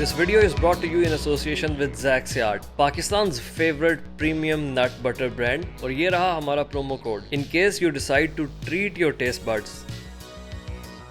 This video is brought to you in association with Zack's Yard, Pakistan's favorite premium nut butter brand. और ये रहा हमारा promo code in case you decide to treat your taste buds.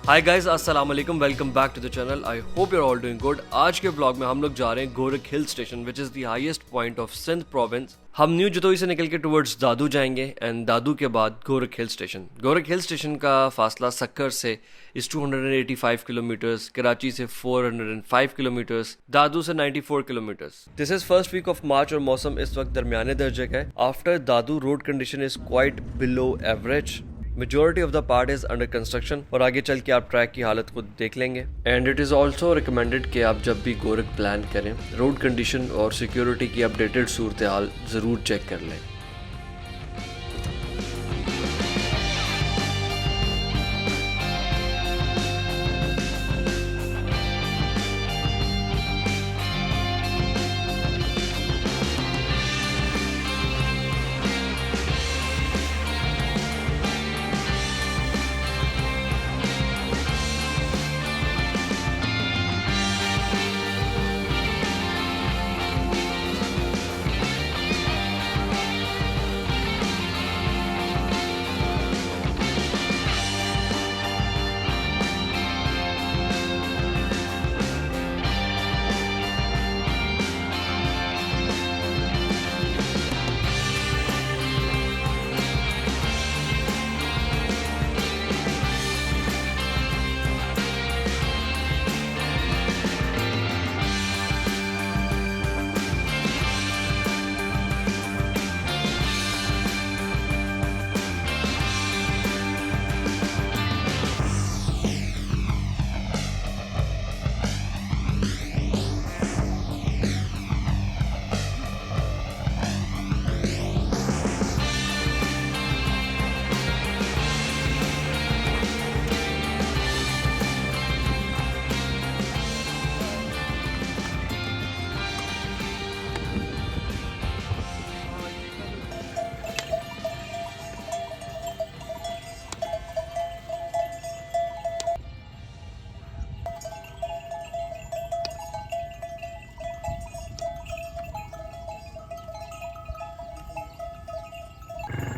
Hi guys, अस्सलाम वालेकुम, welcome back to the channel. I hope you're all doing good. आज के blog में हम लोग जा रहे हैं Gorakh hill station which is the highest point of Sindh province. हम न्यू जतोई से निकल के टुवर्ड्स दादू जाएंगे एंड दादू के बाद Gorakh hill station. Gorakh hill station का फासला सक्कर से इस 285 किलोमीटर्स, कराची से 405 किलोमीटर्स, दादू से 94 kilometres. This is first week of March और मौसम इस वक्त दरमियाने दर्जे का है. After Dadu road condition is quite below average. Majority of the part is under construction और आगे चल के आप ट्रैक की हालत खुद देख लेंगे. And it is also recommended कि आप जब भी गोरख प्लान करें रोड कंडीशन और सिक्योरिटी की अपडेटेड सूरत हाल ज़रूर चेक कर लें.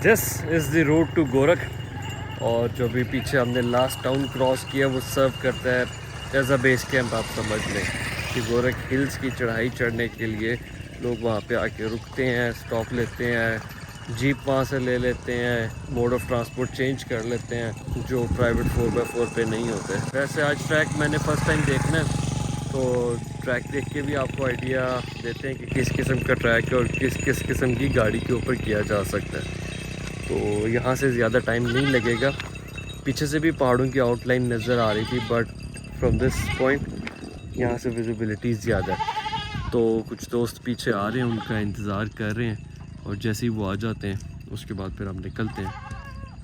This is the road to Gorakh. और जो भी पीछे हमने लास्ट टाउन क्रॉस किया वो सर्व करता है एज अ बेस कैंप. आप समझ लें कि गोरख हिल्स की चढ़ाई चढ़ने के लिए लोग वहाँ पे आके रुकते हैं, स्टॉप लेते हैं, जीप वहाँ से ले लेते हैं, मोड ऑफ ट्रांसपोर्ट चेंज कर लेते हैं जो प्राइवेट 4x4 पे नहीं होते. वैसे आज ट्रैक मैंने फ़र्स्ट टाइम देखना है तो ट्रैक देख के भी आपको आइडिया देते हैं कि किस किस्म का ट्रैक है और किस किस किस्म की गाड़ी के ऊपर किया जा सकता है. तो यहाँ से ज़्यादा टाइम नहीं लगेगा. पीछे से भी पहाड़ों की आउटलाइन नज़र आ रही थी बट फ्रॉम दिस पॉइंट यहाँ से विजिबिलिटी ज़्यादा है. तो कुछ दोस्त पीछे आ रहे हैं, उनका इंतज़ार कर रहे हैं और जैसे ही वो आ जाते हैं उसके बाद फिर हम निकलते हैं.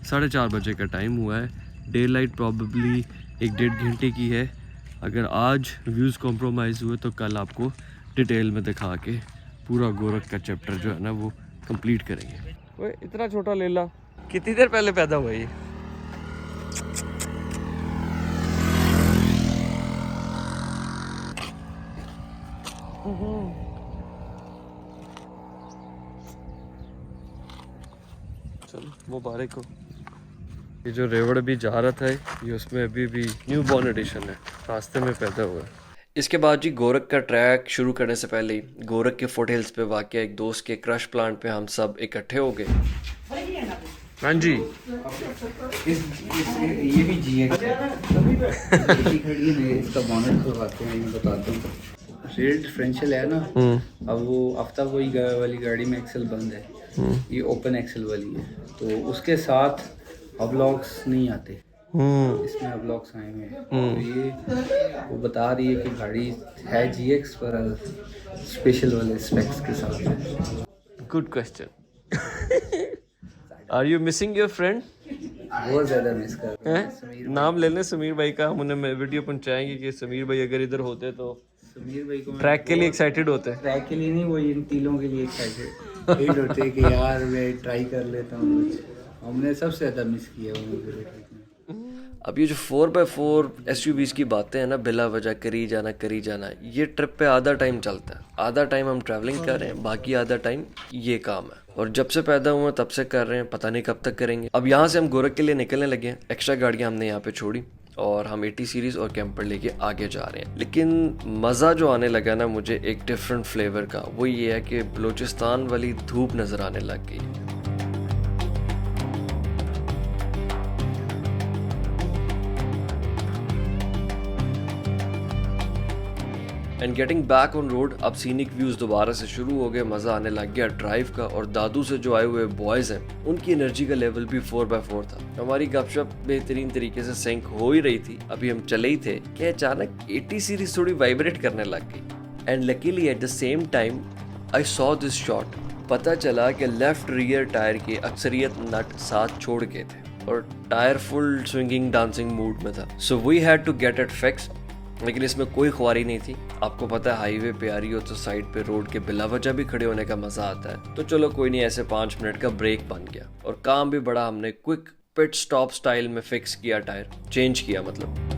4:30 बजे का टाइम हुआ है. डे लाइट प्रॉबेबली 1-1.5 घंटे की है. अगर आज व्यूज़ कॉम्प्रोमाइज़ हुए तो कल आपको डिटेल में दिखा के पूरा गोरख का चैप्टर जो है ना वो कंप्लीट करेंगे. ओए इतना छोटा लेला कितनी देर पहले पैदा हुआ ये? चलो मुबारक हो. ये जो रेवड़ भी जा रहा था ये उसमें अभी भी न्यू बॉर्न एडिशन है, रास्ते में पैदा हुआ है. इसके बाद जी गोरख का ट्रैक शुरू करने से पहले ही गोरख के फुट हिल्स पे वाक़या एक दोस्त के क्रश प्लांट पे हम सब इकट्ठे हो गए. हाँ जी ये भी जी है खड़ी है. इसका बॉनेट खुलवाते हैं, ये बताता हूँ. रेयर डिफरेंशियल है ना. अब वो आफ्ताब वही वाली गाड़ी में एक्सेल बंद है, ये ओपन एक्सेल वाली है. तो उसके साथ अब्लॉक्स नहीं आते, इसमें अब्लॉक्स आए हुए हैं. तो ये वो बता रही है कि गाड़ी है GX पर स्पेशल वाले स्पेक्स के साथ. Good question. Are you missing your friend? बहुत ज़्यादा मिस कर रहे हैं. नाम ले लें समीर भाई का, हम उन्हें वीडियो पहुंचाएंगे कि समीर भाई अगर इधर होते तो समीर भाई को ट्रैक के लिए एक्साइटेड होते हैं. ट्रैक के लिए नहीं, वो इन तीलों के लिए एक्साइटेड होते हैं कि यार मैं ट्राई कर लेता हूँ कुछ. हमने सबसे ज़्यादा मिस किया वो. अब ये जो 4x4 SUVs की बातें हैं ना, बिला वजह करी जाना, ये ट्रिप पे आधा टाइम चलता है। आधा टाइम हम ट्रैवलिंग कर रहे हैं, बाकी आधा टाइम ये काम है। और जब से पैदा हुए तब से कर रहे हैं, पता नहीं कब तक करेंगे। अब यहाँ से हम गोरख के लिए निकलने लगे हैं। एक्स्ट्रा गाड़ियाँ हमने यहाँ पे छोड़ी और हम 80 सीरीज़ और कैंपर लेके आगे जा रहे हैं। लेकिन मज़ा जो आने लगा ना मुझे एक डिफरेंट फ्लेवर का, वो ये है कि बलूचिस्तान वाली धूप नज़र आने लग गई। And getting back on road, अब सीनिक व्यूज़ दोबारा से शुरू हो गए, मज़ा आने लग गया ड्राइव का। और दादू से जो आए हुए बॉयज़ हैं, उनकी एनर्जी का लेवल भी 4x4 था। हमारी गपशप बेहतरीन तरीके से सिंक हो ही रही थी। अभी हम चले ही थे कि अचानक 80 सीरीज थोड़ी वाइब्रेट करने लग गई। And luckily at the same time I saw this shot. पता चला कि लेफ्ट रियर टायर के अक्सरियत नट साथ छोड़ के थे और tyre full swinging dancing mood में था। So we had to get it fix. लेकिन इसमें कोई ख्वारी नहीं थी। आपको पता है हाईवे पे आ रही हो तो साइड पे रोड के बिला वजह भी खड़े होने का मजा आता है। तो चलो कोई नहीं, ऐसे 5 मिनट का ब्रेक बन गया और काम भी बड़ा। हमने क्विक पिट स्टॉप स्टाइल में फिक्स किया, टायर चेंज किया मतलब।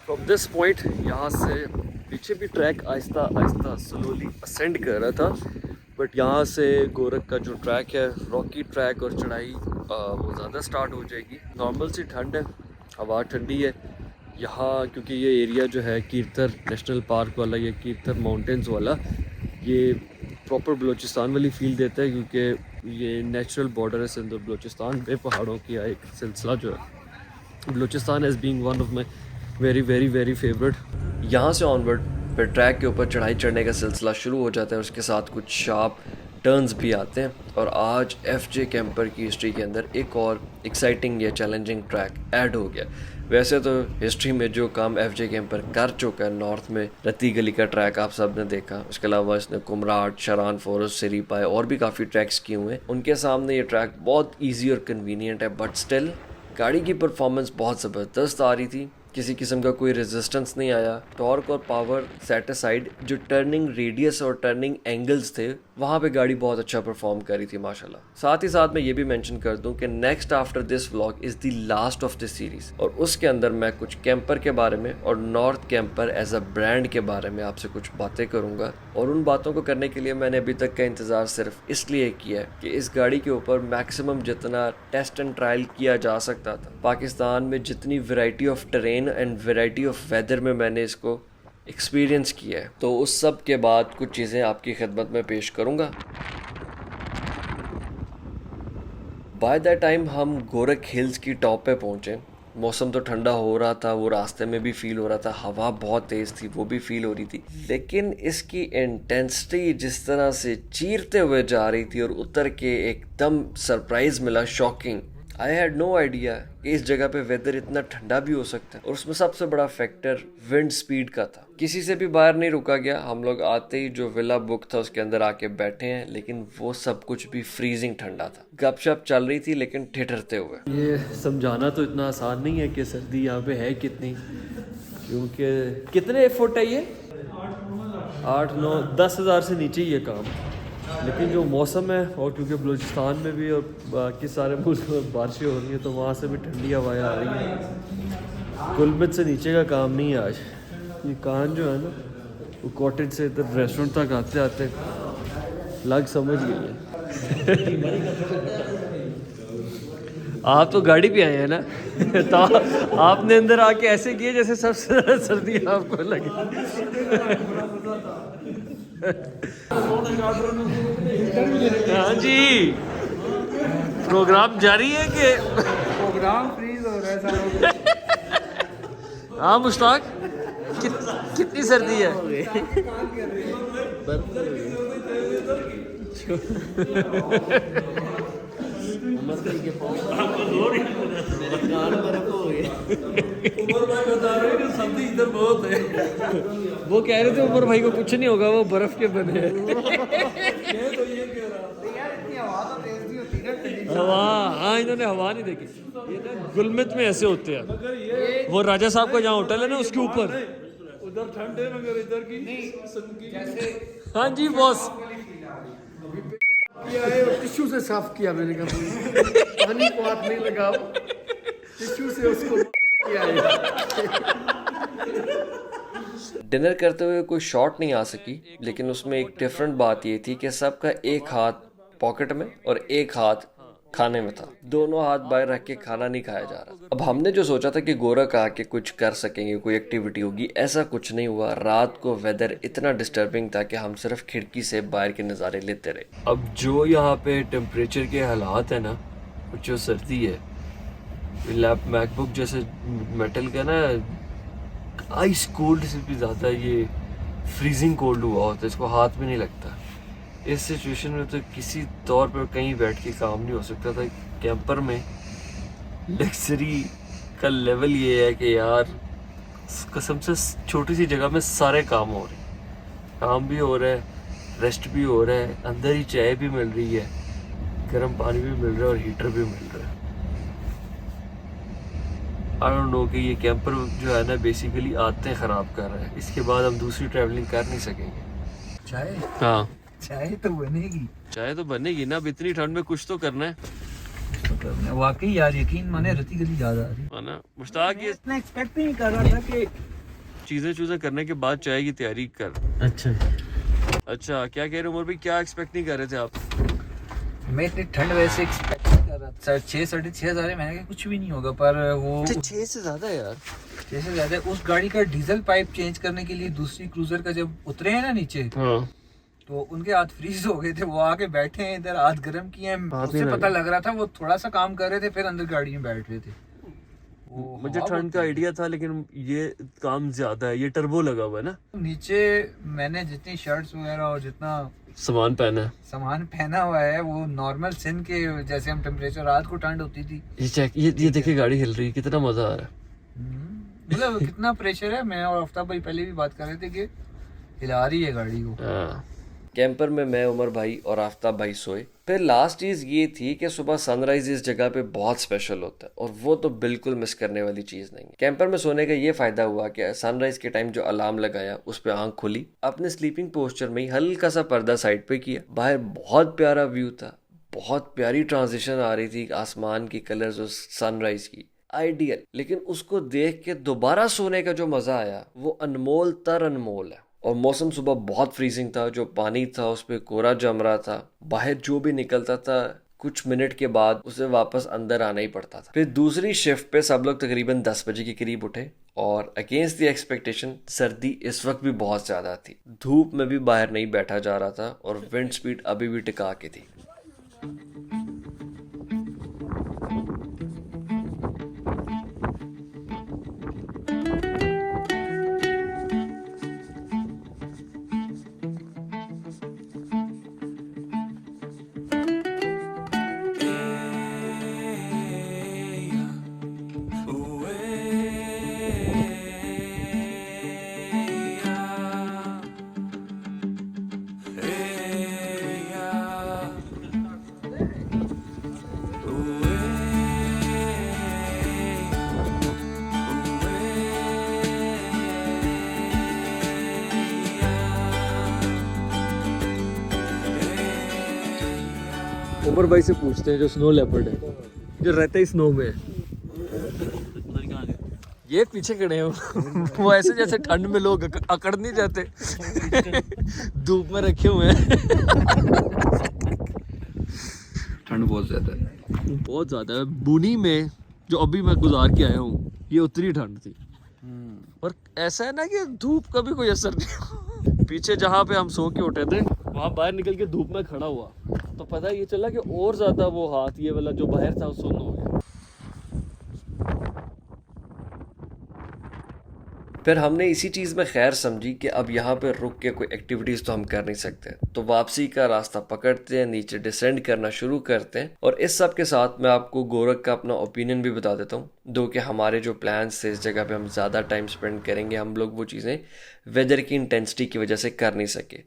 फ्रॉम दिस पॉइंट यहाँ से पीछे भी track Aahista Aahista slowly ascend कर रहा था, बट यहाँ से गोरख का जो ट्रैक है, रॉकी ट्रैक और चढ़ाई वो ज़्यादा स्टार्ट हो जाएगी। नॉर्मल सी ठंड है, हवा ठंडी है यहाँ, क्योंकि ये एरिया जो है कीरथर नेशनल पार्क वाला, ये कीरथर माउंटेन्स वाला, ये प्रॉपर बलूचिस्तान वाली फील देता है, क्योंकि ये नेचुरल बॉर्डर है सिंध और बलूचिस्तान पे। पहाड़ों की एक सिलसिला जो है, Balochistan as being one of my very very very favourite. यहाँ से ऑनवर्ड फिर ट्रैक के ऊपर चढ़ाई चढ़ने का सिलसिला शुरू हो जाता है, उसके साथ कुछ शार्प टर्न्स भी आते हैं। और आज FJ कैंपर की हिस्ट्री के अंदर एक और एक्साइटिंग या चैलेंजिंग ट्रैक ऐड हो गया। वैसे तो हिस्ट्री में जो काम FJ कैंपर कर चुका है, नॉर्थ में रत्ती गली का ट्रैक आप सब ने देखा, उसके अलावा इसने कुमराट, शरान फॉरेस्ट, सिरीपाई और भी काफ़ी ट्रैक्स किए हुए हैं। उनके सामने ये ट्रैक बहुत ईजी और कन्वीनियंट है, बट स्टिल गाड़ी की परफॉर्मेंस बहुत ज़बरदस्त आ रही थी, किसी किस्म का कोई रेजिस्टेंस नहीं आया। टॉर्क और पावर सेट असाइड, जो टर्निंग रेडियस और टर्निंग एंगल्स थे वहाँ पे गाड़ी बहुत अच्छा परफॉर्म कर रही थी माशाल्लाह। साथ ही साथ मैं ये भी मेंशन कर दूं कि next after this vlog is the last of this series, और उसके अंदर मैं कुछ कैंपर के बारे में और North Camper as a brand के बारे में आपसे कुछ बातें करूँगा। और उन बातों को करने के लिए मैंने अभी तक का इंतज़ार सिर्फ इसलिए किया है कि इस गाड़ी के ऊपर मैक्सिमम जितना टेस्ट एंड ट्रायल किया जा सकता था, पाकिस्तान में जितनी variety of terrain and variety of weather में मैंने इसको एक्सपीरियंस किया है, तो उस सब के बाद कुछ चीज़ें आपकी खिदमत में पेश करूँगा। बाय द टाइम हम गोरख हिल्स की टॉप पे पहुँचे, मौसम तो ठंडा हो रहा था, वो रास्ते में भी फील हो रहा था, हवा बहुत तेज़ थी वो भी फील हो रही थी, लेकिन इसकी इंटेंसिटी जिस तरह से चीरते हुए जा रही थी और उतर के एकदम सरप्राइज़ मिला, shocking. I had no idea कि इस जगह पे वेदर इतना ठंडा भी हो सकता है। और उसमें सबसे बड़ा फैक्टर विंड स्पीड का था। किसी से भी बाहर नहीं रुका गया, हम लोग आते ही जो विला बुक था उसके अंदर आके बैठे हैं, लेकिन वो सब कुछ भी फ्रीजिंग ठंडा था। गपशप चल रही थी लेकिन ठिठुरते हुए। ये समझाना तो इतना आसान नहीं है कि सर्दी यहाँ पे है कितनी, क्योंकि कितने फुट है ये, 8-9-10,000 से नीचे ही है काम। लेकिन जो मौसम है, और क्योंकि बलूचिस्तान में भी और बाकी सारे मुल्क में बारिशें हो रही हैं, तो वहाँ से भी ठंडी हवाएं आ रही हैं। गुलमत से नीचे का काम नहीं है आज। ये कान जो है ना, वो कॉटेज से इधर रेस्टोरेंट तक आते आते लग समझ गई है। आप तो गाड़ी पे आए हैं ना, तो आपने अंदर आके ऐसे किए जैसे सबसे ज़्यादा सर्दी आपको लगे। हाँ जी, प्रोग्राम जारी है कि प्रोग्राम फ्रीज हो रहा है सालों। हाँ मुश्ताक, कितनी सर्दी है? सर्दी इधर बहुत है। वो कह रहे थे उमर भाई को कुछ नहीं होगा, वो बर्फ के बने हैं। हवा, हाँ इन्होंने हवा नहीं देखी। ये ना गुलमत में ऐसे होते हैं। वो राजा साहब का जहाँ होटल है ना, उसके ऊपर उधर ठंड है मगर इधर की जैसे। हाँ जी बॉस, टिश्यू से साफ किया मैंने कहा, पानी को हाथ नहीं लगाओ, टिश्यू से उसको किया है। डिनर करते हुए कोई शॉट नहीं आ सकी, लेकिन उसमें एक डिफरेंट बात ये थी कि सबका एक हाथ पॉकेट में और एक हाथ खाने में था। दोनों हाथ बाहर रख के खाना नहीं खाया जा रहा। अब हमने जो सोचा था कि गोरख आके कुछ कर सकेंगे, कोई एक्टिविटी होगी, ऐसा कुछ नहीं हुआ। रात को वेदर इतना डिस्टर्बिंग था कि हम सिर्फ खिड़की से बाहर के नज़ारे लेते रहे। अब जो यहाँ पे टेम्परेचर के हालात है ना, जो सर्दी है, लैप मैकबुक जैसे मेटल का ना, आइस कोल्ड से भी ज़्यादा ये फ्रीजिंग कोल्ड हुआ होता है, इसको हाथ में नहीं लगता। इस सिचुएशन में तो किसी तौर पर कहीं बैठ के काम नहीं हो सकता था। कैंपर में लग्जरी का लेवल ये है कि यार कसम से छोटी सी जगह में सारे काम हो रहे हैं, काम भी हो रहा है, रेस्ट भी हो रहा है, अंदर ही चाय भी मिल रही है, गर्म पानी भी मिल रहा है और हीटर भी मिल रहा है। आई डोंट नो कि ये कैंपर जो है ना बेसिकली आदतें ख़राब कर रहा है। इसके बाद हम दूसरी ट्रैवलिंग कर नहीं सकेंगे। चाय, हाँ चाय तो बनेगी, चाय तो बनेगी ना, अब इतनी ठंड में कुछ तो करना है। वाकई यार, यकीन माने रती गली याद आ रही है ना मुश्ताक, ये इतना एक्सपेक्ट नहीं कर रहा था कि चीज़ें करने के बाद चाय की तैयारी कर। अच्छा क्या कह रहे हो उमर भाई, क्या एक्सपेक्ट नहीं कर रहे थे आप? मैं इतनी ठंड वैसे एक्सपेक्ट नहीं कर रहा था। 6-6.5 मैंने कहा कुछ भी नहीं होगा, पर वो 6 से ज़्यादा यार, 6 से ज़्यादा। उस गाड़ी का डीजल पाइप चेंज करने के लिए दूसरी क्रूजर का जब उतरे हैं ना नीचे, हाँ, तो उनके हाथ फ्रीज हो गए थे। वो आके बैठे हैं इधर, हाथ गर्म किए हैं, उससे पता लग रहा था वो थोड़ा सा काम कर रहे थे, फिर अंदर गाड़ी में बैठ रहे थे। मुझे ठंड का आइडिया था, लेकिन ये काम ज्यादा है। ये टर्बो लगा हुआ है ना नीचे। मैंने जितनी शर्ट्स वगैरह और जितना सामान पहना हुआ है, वो नॉर्मल सिंध के जैसे हम टेम्परेचर, रात को ठंड होती थी। ये चेक, ये देखिए गाड़ी हिल रही है, कितना मजा आ रहा है। मतलब कितना प्रेशर है। मैं और आफ्ताब भाई पहले भी बात कर रहे थे कि हिला रही है गाड़ी को। कैंपर में मैं, उमर भाई और आफ्ताब भाई सोए। फिर लास्ट चीज़ ये थी कि सुबह सनराइज इस जगह पे बहुत स्पेशल होता है और वो तो बिल्कुल मिस करने वाली चीज़ नहीं है। कैंपर में सोने का ये फ़ायदा हुआ कि सनराइज के टाइम जो अलार्म लगाया उस पर आँख खुली, अपने स्लीपिंग पोस्चर में ही हल्का सा पर्दा साइड पे किया, बाहर बहुत प्यारा व्यू था, बहुत प्यारी ट्रांजिशन आ रही थी आसमान की कलर्स और सनराइज की, आइडियल। लेकिन उसको देख के दोबारा सोने का जो मज़ा आया वो अनमोल तर अनमोल है। और मौसम सुबह बहुत फ्रीजिंग था, जो पानी था उस पर कोरा जम रहा था, बाहर जो भी निकलता था कुछ मिनट के बाद उसे वापस अंदर आना ही पड़ता था। फिर दूसरी शिफ्ट पे सब लोग तकरीबन 10 बजे के करीब उठे और अगेंस्ट द एक्सपेक्टेशन सर्दी इस वक्त भी बहुत ज़्यादा थी, धूप में भी बाहर नहीं बैठा जा रहा था और विंड स्पीड अभी भी टिका के थी। उमर भाई से पूछते हैं जो स्नो लेपर्ड है, जो रहता है स्नो में। ये पीछे खड़े हैं वो ऐसे जैसे ठंड में लोग अकड़ नहीं जाते धूप में रखे हुए हैं। ठंड बहुत ज़्यादा है, बहुत ज़्यादा है। बुनी में जो अभी मैं गुजार के आया हूँ ये उतनी ठंड थी। और ऐसा है ना कि धूप का भी कोई असर नहीं। पीछे जहाँ पे हम सो के उठे थे वहाँ बाहर निकल के धूप में खड़ा हुआ तो पता ये चला कि और ज़्यादा वो हाथ ये वाला जो बाहर था वो सुन्न हो गया। फिर हमने इसी चीज़ में खैर समझी कि अब यहाँ पे रुक के कोई एक्टिविटीज़ तो हम कर नहीं सकते, तो वापसी का रास्ता पकड़ते हैं, नीचे डिसेंड करना शुरू करते हैं। और इस सब के साथ मैं आपको गोरख का अपना ओपिनियन भी बता देता हूँ, दो कि हमारे जो प्लान्स थे इस जगह पे हम ज़्यादा टाइम स्पेंड करेंगे, हम लोग वो चीज़ें वेदर की इंटेंसिटी की वजह से कर नहीं सके।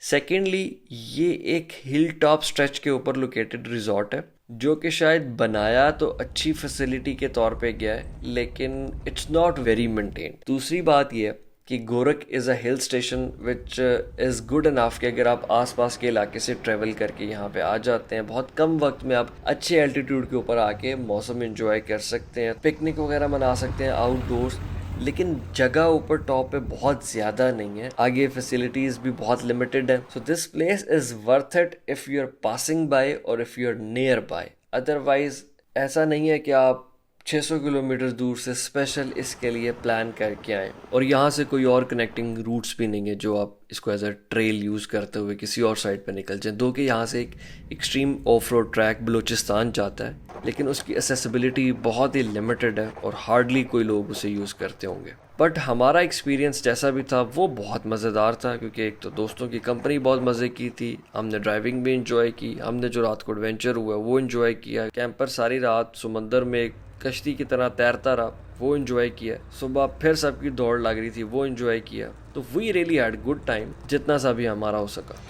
सेकेंडली, ये एक हिल टॉप स्ट्रेच के ऊपर लोकेटेड रिजॉर्ट है जो कि शायद बनाया तो अच्छी फैसिलिटी के तौर पे गया है लेकिन इट्स नॉट वेरी मेंटेन्ड। दूसरी बात यह कि Gorakh is a hill station which is good enough कि अगर आप आसपास के इलाके से ट्रैवल करके यहाँ पे आ जाते हैं, बहुत कम वक्त में आप अच्छे एल्टीट्यूड के ऊपर आके मौसम एंजॉय कर सकते हैं, पिकनिक वगैरह मना सकते हैं आउटडोर्स। लेकिन जगह ऊपर टॉप पे बहुत ज़्यादा नहीं है, आगे फैसिलिटीज़ भी बहुत लिमिटेड है। So this place is worth it if you are passing by और if you are nearby. Otherwise ऐसा नहीं है कि आप 600 किलोमीटर दूर से स्पेशल इसके लिए प्लान करके आए और यहाँ से कोई और कनेक्टिंग रूट्स भी नहीं है जो आप इसको एज अ ट्रेल यूज़ करते हुए किसी और साइड पर निकल जाएं। दो कि यहाँ से एक extreme of road track Balochistan जाता है लेकिन उसकी एसेसिबिलिटी बहुत ही लिमिटेड है और हार्डली कोई लोग उसे यूज़ करते होंगे। बट हमारा एक्सपीरियंस जैसा भी था वो बहुत मज़ेदार था क्योंकि एक तो दोस्तों की कंपनी बहुत मज़े की थी, हमने ड्राइविंग भी इंजॉय की, हमने जो रात को एडवेंचर हुआ वो इंजॉय किया, कैंपर सारी रात समंदर में कश्ती की तरह तैरता रहा वो इंजॉय किया, सुबह फिर सबकी दौड़ लग रही थी वो इंजॉय किया। तो we really had good time जितना सा भी हमारा हो सका।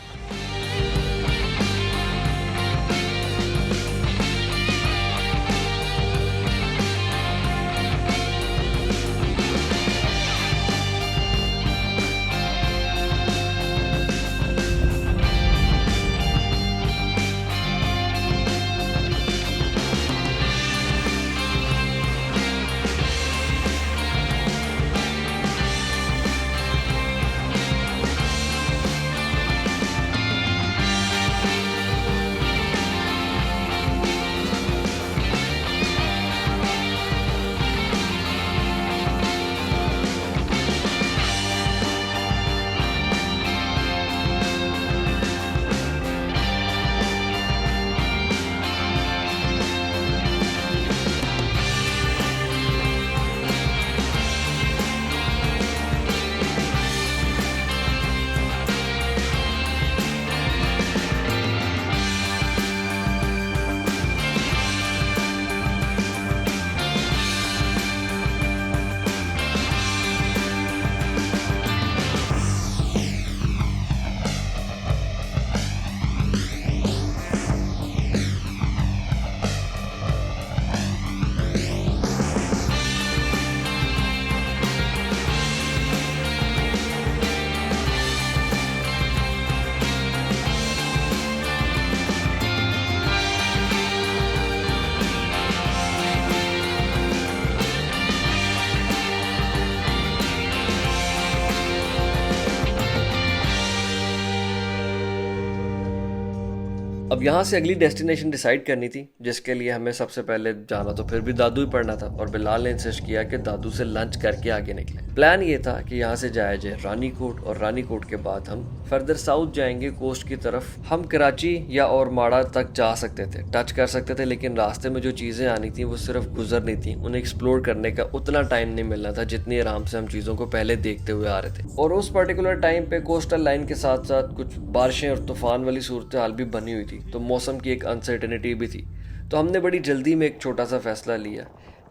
अब यहाँ से अगली डेस्टिनेशन डिसाइड करनी थी, जिसके लिए हमें सबसे पहले जाना तो फिर भी दादू ही पड़ना था, और बिलाल ने इंसिस्ट किया कि दादू से लंच करके आगे निकले। प्लान ये था कि यहाँ से जाया जाए रानीकोट, और रानीकोट के बाद हम फर्दर साउथ जाएंगे कोस्ट की तरफ। हम कराची या और माड़ा तक जा सकते थे, टच कर सकते थे, लेकिन रास्ते में जो चीज़ें आनी थी वो सिर्फ गुजरनी थी, उन्हें एक्सप्लोर करने का उतना टाइम नहीं मिलना था जितनी आराम से हम चीज़ों को पहले देखते हुए आ रहे थे। और उस पर्टिकुलर टाइम पे कोस्टल लाइन के साथ साथ कुछ बारिशें और तूफान वाली सूरत हाल भी बनी हुई थी, तो मौसम की एक अनसर्टेनिटी भी थी। तो हमने बड़ी जल्दी में एक छोटा सा फैसला लिया,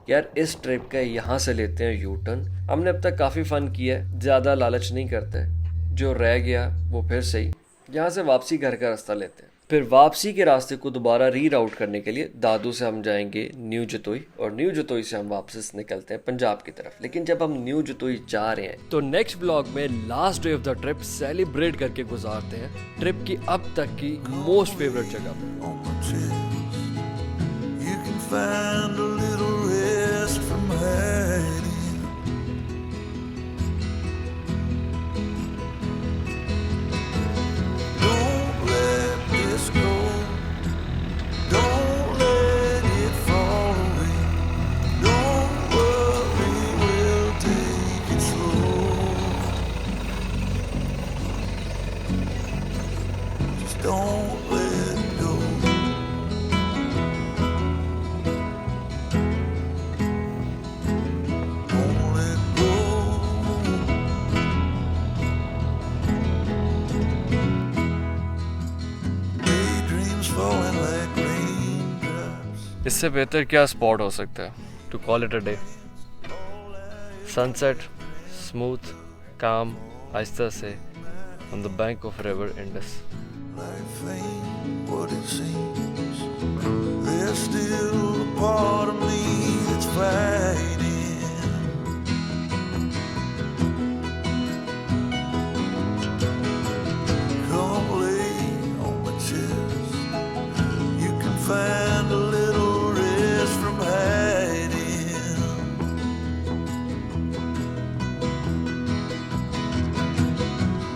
यार इस ट्रिप का यहाँ से लेते हैं यू टर्न। हमने अब तक काफ़ी फ़न किया है, ज़्यादा लालच नहीं करते, जो रह गया वो फिर सही। यहाँ से वापसी घर का रास्ता लेते हैं। फिर वापसी के रास्ते को दोबारा री राउट करने के लिए दादू से हम जाएंगे न्यू जतोई, और न्यू जतोई से हम वापस निकलते हैं पंजाब की तरफ। लेकिन जब हम न्यू जतोई जा रहे हैं तो नेक्स्ट ब्लॉग में last day of the trip celebrate करके गुजारते हैं ट्रिप की अब तक की मोस्ट फेवरेट जगह पे। on my chest. You can find a little rest from hiding. Don't let this go. Don't let it fall away. Don't worry, we'll take it slow. Just don't let go. Don't let go. Daydreams falling like raindrops. इससे बेहतर क्या spot हो सकता है to call it a day. Sunset, smooth, calm, आहिस्ता से on the bank of river Indus. Life ain't what it seems. There's still a part of me that's fighting. Come lay on my chest. You can find a little rest from hiding.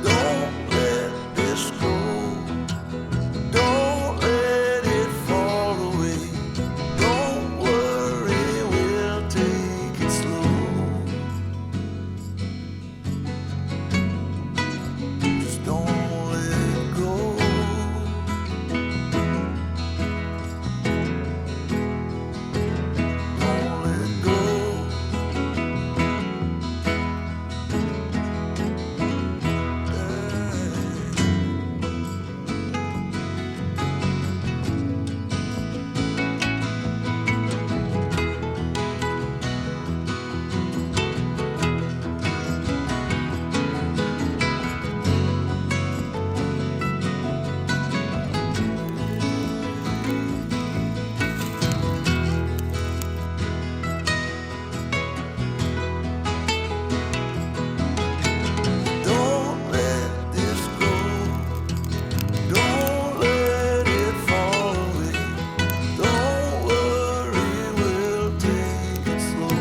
Don't let this go. Don't let it fall away. Don't worry, we'll take it slow. Just don't let go. Don't let go. Don't let this go. Don't let it fall away. Don't worry, we'll take it slow.